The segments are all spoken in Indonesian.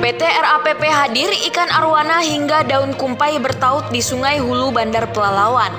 PT RAPP hadir ikan arwana hingga daun kumpai bertaut di Sungai Hulu Bandar Pelalawan.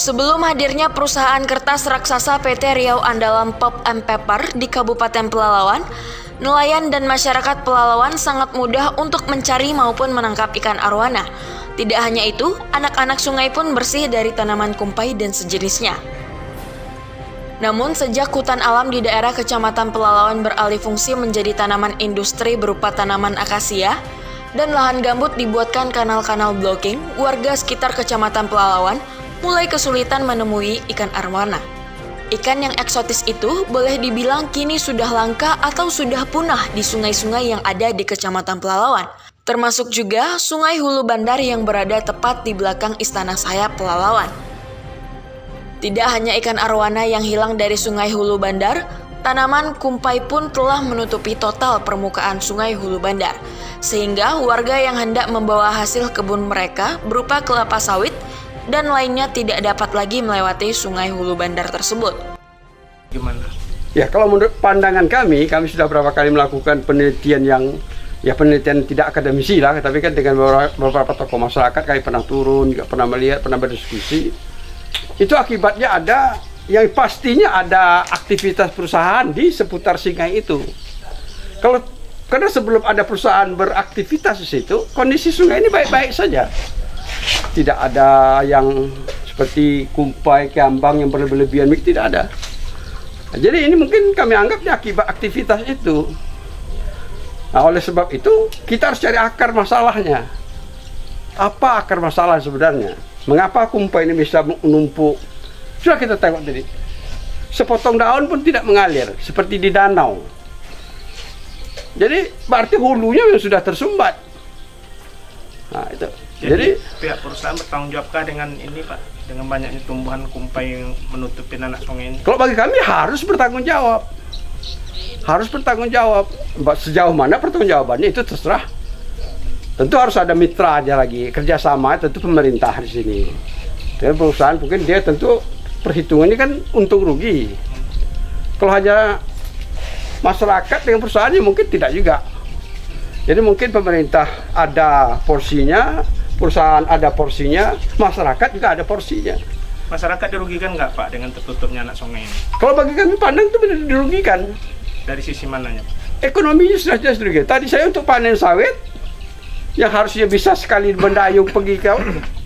Sebelum hadirnya perusahaan kertas raksasa PT Riau Andalam Pulp and Paper di Kabupaten Pelalawan, nelayan dan masyarakat Pelalawan sangat mudah untuk mencari maupun menangkap ikan arwana. Tidak hanya itu, anak-anak sungai pun bersih dari tanaman kumpai dan sejenisnya. Namun sejak hutan alam di daerah Kecamatan Pelalawan beralih fungsi menjadi tanaman industri berupa tanaman akasia, dan lahan gambut dibuatkan kanal-kanal blocking, warga sekitar Kecamatan Pelalawan mulai kesulitan menemui ikan arwana. Ikan yang eksotis itu boleh dibilang kini sudah langka atau sudah punah di sungai-sungai yang ada di Kecamatan Pelalawan, termasuk juga Sungai Hulu Bandar yang berada tepat di belakang Istana Sayap Pelalawan. Tidak hanya ikan arwana yang hilang dari Sungai Hulu Bandar, tanaman kumpai pun telah menutupi total permukaan Sungai Hulu Bandar, sehingga warga yang hendak membawa hasil kebun mereka berupa kelapa sawit dan lainnya tidak dapat lagi melewati Sungai Hulu Bandar tersebut. Gimana? Ya, kalau menurut pandangan kami sudah berapa kali melakukan penelitian yang penelitian tidak akademisi lah, tapi kan dengan beberapa tokoh masyarakat kami pernah turun, juga pernah melihat, pernah berdiskusi. Itu akibatnya ada yang pastinya ada aktivitas perusahaan di seputar sungai itu. Karena sebelum ada perusahaan beraktivitas di situ, kondisi sungai ini baik-baik saja. Tidak ada yang seperti kumpai, kiambang yang berlebihan, tidak ada. Nah, jadi ini mungkin kami anggapnya akibat aktivitas itu. Nah, oleh sebab itu kita harus cari akar masalahnya. Apa akar masalah sebenarnya? Mengapa kumpai ini bisa menumpuk? Sudah kita tengok tadi. Sepotong daun pun tidak mengalir seperti di danau. Jadi berarti hulunya yang sudah tersumbat. Nah, itu. Jadi pihak perusahaan bertanggung jawabkah dengan ini, Pak? Dengan banyaknya tumbuhan kumpai yang menutupi anak sungai ini? Kalau bagi kami harus bertanggung jawab. Harus bertanggung jawab. Sejauh mana pertanggungjawabannya itu terserah. Tentu harus ada mitra aja lagi, kerjasama tentu pemerintah di sini. Dan perusahaan mungkin dia tentu perhitungannya kan untung rugi. Kalau hanya masyarakat dengan perusahaannya mungkin tidak juga. Jadi mungkin pemerintah ada porsinya, perusahaan ada porsinya, masyarakat juga ada porsinya. Masyarakat dirugikan nggak, Pak, dengan tertutupnya anak sungai ini? Kalau bagi kami pandang itu benar dirugikan. Dari sisi mananya, Pak? Ekonominya sudah jelas dirugikan. Tadi saya untuk panen sawit, yang harusnya bisa sekali mendayung pergi ke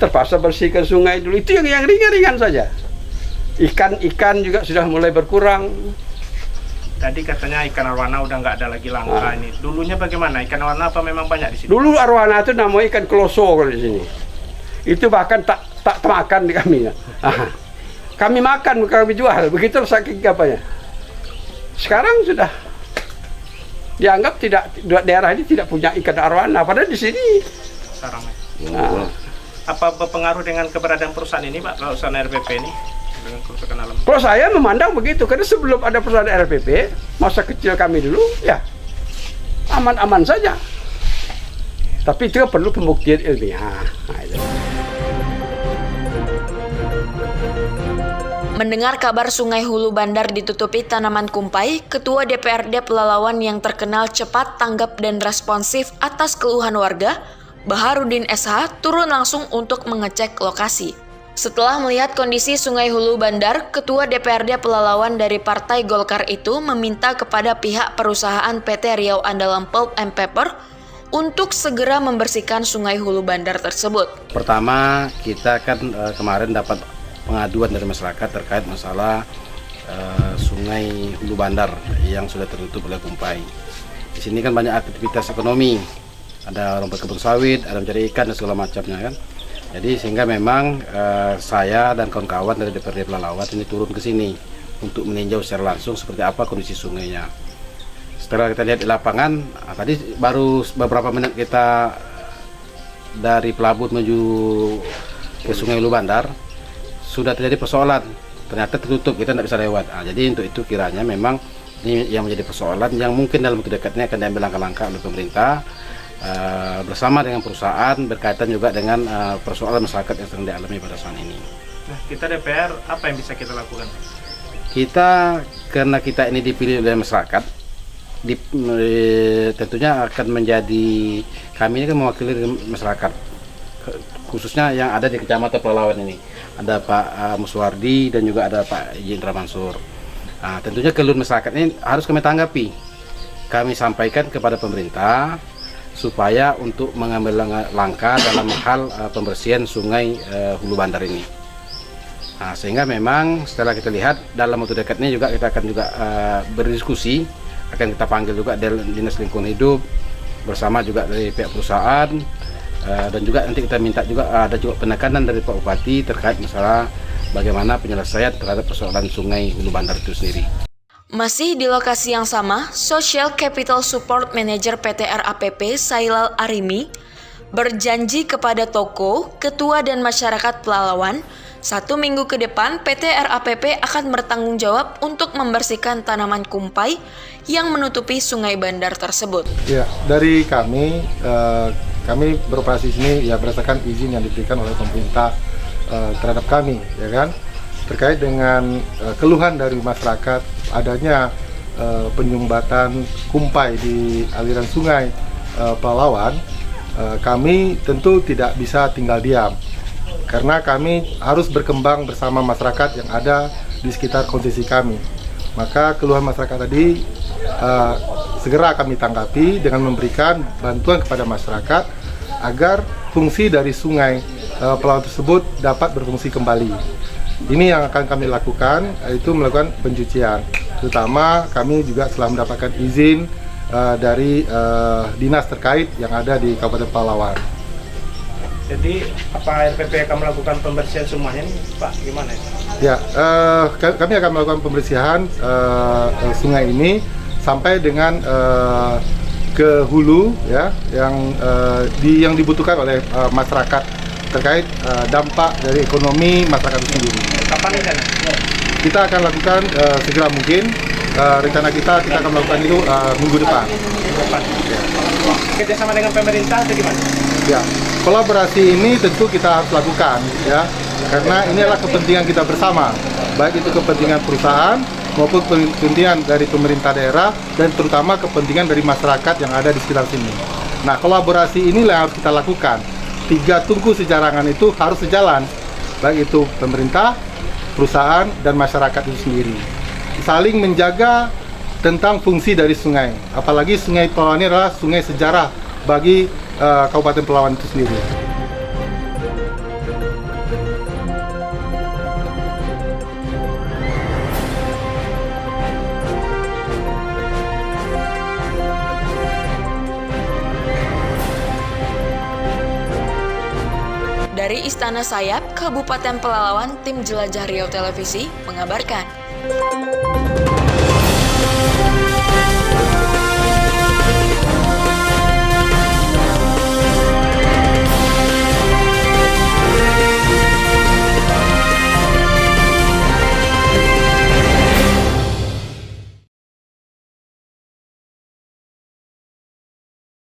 terpaksa bersihkan sungai dulu. Itu yang ringan-ringan saja. Ikan juga sudah mulai berkurang. Tadi katanya ikan arwana udah nggak ada lagi langka ini. Dulunya bagaimana? Ikan arwana apa memang banyak di sini? Dulu arwana itu namanya ikan kloso kalau di sini. Itu bahkan tak makan di kami. Kami makan, kami jual. Begitu saking apanya. Sekarang sudah dianggap daerah ini tidak punya ikan arwana. Padahal di sini. Sarang. Apa berpengaruh dengan keberadaan perusahaan ini, Pak? Perusahaan RPP ini? Kalau saya memandang begitu, karena sebelum ada perusahaan RPP, masa kecil kami dulu, ya aman-aman saja. Tapi itu perlu pembuktian ilmiah. Mendengar kabar Sungai Hulu Bandar ditutupi tanaman kumpai, Ketua DPRD Pelalawan yang terkenal cepat, tanggap, dan responsif atas keluhan warga, Baharudin SH, turun langsung untuk mengecek lokasi. Setelah melihat kondisi Sungai Hulu Bandar, Ketua DPRD Pelalawan dari Partai Golkar itu meminta kepada pihak perusahaan PT Riau Andalam Pulp and Paper untuk segera membersihkan Sungai Hulu Bandar tersebut. Pertama, kita kan kemarin dapat pengaduan dari masyarakat terkait masalah Sungai Hulu Bandar yang sudah tertutup oleh kumpai. Di sini kan banyak aktivitas ekonomi, ada rumput kebun sawit, ada mencari ikan dan segala macamnya kan. Jadi sehingga memang saya dan kawan-kawan dari DPRD Pelalawan ini turun ke sini untuk meninjau secara langsung seperti apa kondisi sungainya. Setelah kita lihat di lapangan, tadi baru beberapa menit kita dari pelabuhan menuju ke Sungai Hulu Bandar, sudah terjadi persoalan ternyata tertutup, kita tidak bisa lewat. Jadi untuk itu kiranya memang ini yang menjadi persoalan yang mungkin dalam waktu dekat ini akan diambil langkah-langkah oleh pemerintah bersama dengan perusahaan, berkaitan juga dengan persoalan masyarakat yang sedang dialami pada saat ini. Nah, kita DPR apa yang bisa kita lakukan? Kita, karena kita ini dipilih oleh masyarakat, tentunya akan menjadi, kami ini kan mewakili masyarakat, khususnya yang ada di Kecamatan Pelalawan ini. Ada Pak Muswardi dan juga ada Pak Indra Mansur. Nah, tentunya keluhan masyarakat ini harus kami tanggapi. Kami sampaikan kepada pemerintah supaya untuk mengambil langkah dalam hal pembersihan sungai Hulu Bandar ini. Nah, sehingga memang setelah kita lihat dalam waktu dekat ini juga kita akan juga berdiskusi, akan kita panggil juga Dinas Lingkungan Hidup bersama juga dari pihak perusahaan, dan juga nanti kita minta juga ada juga penekanan dari Pak Bupati terkait masalah bagaimana penyelesaian terhadap persoalan sungai Hulu Bandar itu sendiri. Masih di lokasi yang sama, Social Capital Support Manager PT RAPP Sailal Arimi berjanji kepada toko, ketua dan masyarakat Pelalawan, 1 minggu ke depan PT RAPP akan bertanggung jawab untuk membersihkan tanaman kumpai yang menutupi sungai bandar tersebut. Ya, dari kami beroperasi di sini ya berdasarkan izin yang diberikan oleh pemerintah terhadap kami, ya kan, terkait dengan keluhan dari masyarakat adanya penyumbatan kumpai di aliran sungai Pelalawan. Kami tentu tidak bisa tinggal diam, karena kami harus berkembang bersama masyarakat yang ada di sekitar konsesi kami. Maka keluhan masyarakat tadi segera kami tanggapi dengan memberikan bantuan kepada masyarakat agar fungsi dari sungai Pelalawan tersebut dapat berfungsi kembali. Ini yang akan kami lakukan, yaitu melakukan pencucian. Terutama kami juga telah mendapatkan izin dari dinas terkait yang ada di Kabupaten Pelalawan. Jadi apa RPP akan melakukan pembersihan semuanya nih, Pak? Gimana? Ya, kami akan melakukan pembersihan sungai ini sampai dengan ke hulu, ya, yang dibutuhkan oleh masyarakat terkait dampak dari ekonomi masyarakat itu sendiri. Kapan rencana? Kita akan lakukan segera mungkin. Rencana kita akan melakukan itu minggu depan. Ya. Kerjasama dengan pemerintah atau gimana? Ya, kolaborasi ini tentu kita harus lakukan, ya, karena ini adalah kepentingan kita bersama, baik itu kepentingan perusahaan maupun kepentingan dari pemerintah daerah dan terutama kepentingan dari masyarakat yang ada di sekitar sini. Nah, kolaborasi inilah yang harus kita lakukan. 3 tungku sejarangan itu harus sejalan, baik itu pemerintah, perusahaan, dan masyarakat itu sendiri. Saling menjaga tentang fungsi dari sungai. Apalagi sungai Pelalawan ini adalah sungai sejarah bagi Kabupaten Pelalawan itu sendiri. Dari Istana Sayap, Kabupaten Pelalawan, tim Jelajah Riau Televisi mengabarkan.